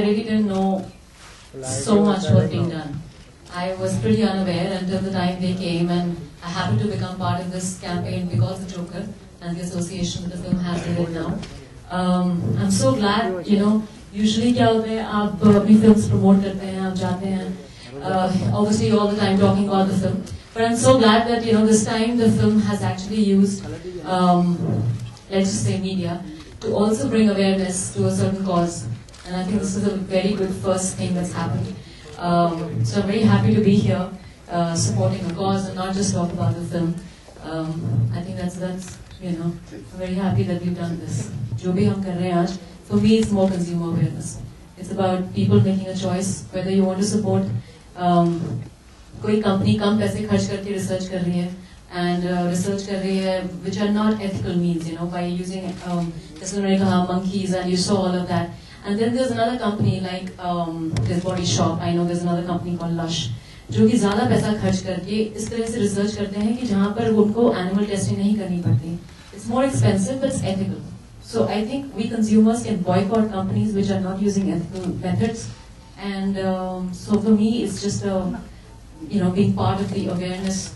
I really didn't know so much was being done. I was pretty unaware until the time they came, and I happened to become part of this campaign because of Joker and the association that the film has with it now. I'm so glad, you know, usually क्या होता है आप अपनी films promote करते हैं, आप जाते हैं, obviously all the time talking about the film. But I'm so glad that, you know, this time the film has actually used, let's just say media, to also bring awareness to a certain cause. And I think this is a very good first thing that's happened. So I'm very happy to be here, supporting a cause and not just talk about the film. I think that's you know, I'm very happy that we've done this. जो भी हम कर रहे हैं आज, for me it's more consumer awareness. It's about people making a choice whether you want to support कोई company कम पैसे खर्च करके research कर रही है and research कर रही है which are not ethical means, you know, by using जैसे उन्होंने कहा monkeys and you saw all of that. And then there's another company like this Body Shop. I know there's another company called Lush, जो कि ज़्यादा पैसा खर्च करके इस तरह से research करते हैं कि जहाँ पर उनको animal testing नहीं करनी पड़ती. It's more expensive, but it's ethical. So I think we consumers can boycott companies which are not using ethical methods. And so for me, it's just you know, being part of the awareness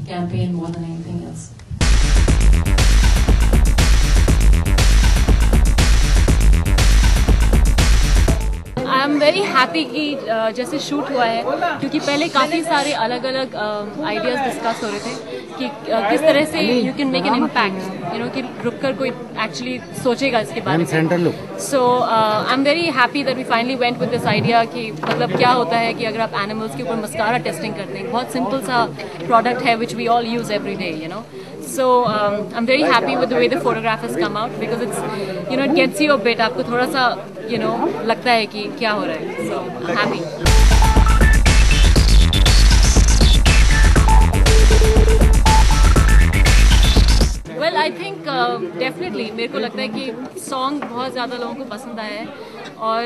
campaign more than anything else. I am very happy कि जैसे shoot हुआ है, क्योंकि पहले काफ़ी सारे अलग अलग आइडियाज़ डिस्कस हो रहे थे कि किस तरह से you can make an impact, you know, कि रुक कर कोई एक्चुअली सोचेगा इसके बारे में. So I am very happy that we finally went with this idea कि मतलब क्या होता है कि अगर आप एनिमल्स के ऊपर मस्कारा टेस्टिंग करते हैं, बहुत सिंपल सा प्रोडक्ट है which we all use every day, you know. So I'm very happy with the way the photograph has come out because it's, you know, it gets you a bit, आपको थोड़ा सा, you know, लगता है कि क्या हो रहा है. So I'm happy. Well, I think definitely मेरे को लगता है कि सॉन्ग बहुत ज़्यादा लोगों को पसंद आया है और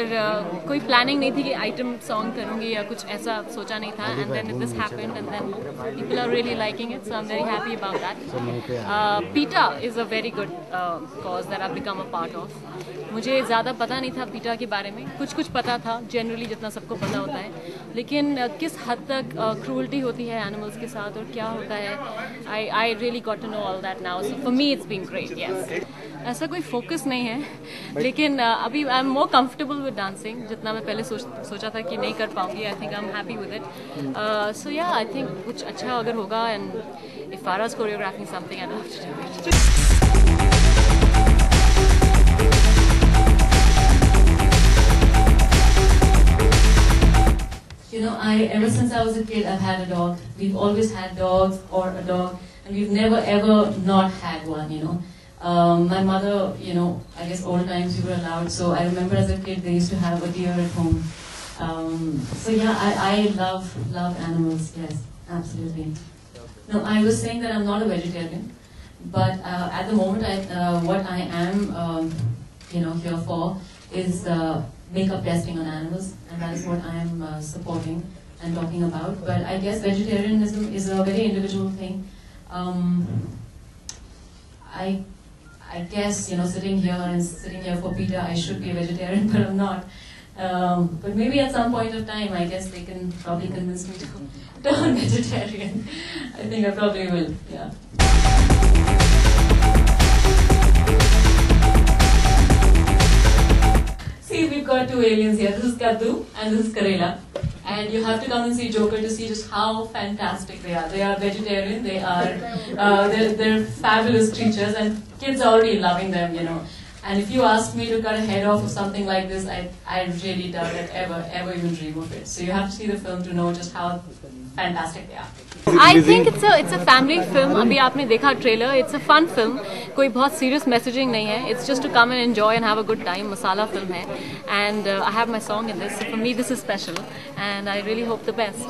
कोई प्लानिंग नहीं थी कि आइटम सॉन्ग करूँगी या कुछ ऐसा सोचा नहीं था. And then this happened and then people are really liking it, so I am very happy about that. PETA is a very good cause that I become a part of. मुझे ज़्यादा पता नहीं था पीटा के बारे में, कुछ पता था जनरली जितना सबको पता होता है, लेकिन किस हद तक क्रूअल्टी होती है एनिमल्स के साथ और क्या होता है, I really got to know all that now. So for me it's been great. Yes, ऐसा कोई फोकस नहीं है, लेकिन अभी I am more comfortable with dancing. जितना मैं पहले सोचा था कि नहीं कर पाऊंगी, I think I am happy with it. So yeah, I think कुछ अच्छा अगर होगा and if Faraz choreographing something I love to do it. You know, ever since I was a kid, I've had a dog. We've always had dogs or a dog, and we've never ever not had one, you know. My mother, you know, I guess old times we were allowed, so I remember as a kid they used to have a deer at home. So yeah, I love animals, yes, absolutely. No, I was saying that I'm not a vegetarian, but at the moment what I am, you know, here for is makeup testing on animals, and that is what I am supporting and talking about. But I guess vegetarianism is a very individual thing. I guess, you know, sitting here for PETA, I should be a vegetarian, but I'm not. But maybe at some point of time, I guess they can probably convince me to turn vegetarian. I think I probably will, yeah. See, we've got two aliens here. This is Kaddu and this is Karela. And you have to come and see Joker to see just how fantastic they are. They are vegetarian. They are they're fabulous creatures, and kids are already loving them, you know. And if you ask me to cut a head off of something like this, I really doubt that ever even dream of it. So you have to see the film to know just how fantastic they are. I think it's a family film. अभी आपने देखा trailer. It's a fun film. कोई बहुत serious messaging नहीं है. It's just to come and enjoy and have a good time. Masala film है. And I have my song in this. So for me this is special. And I really hope the best.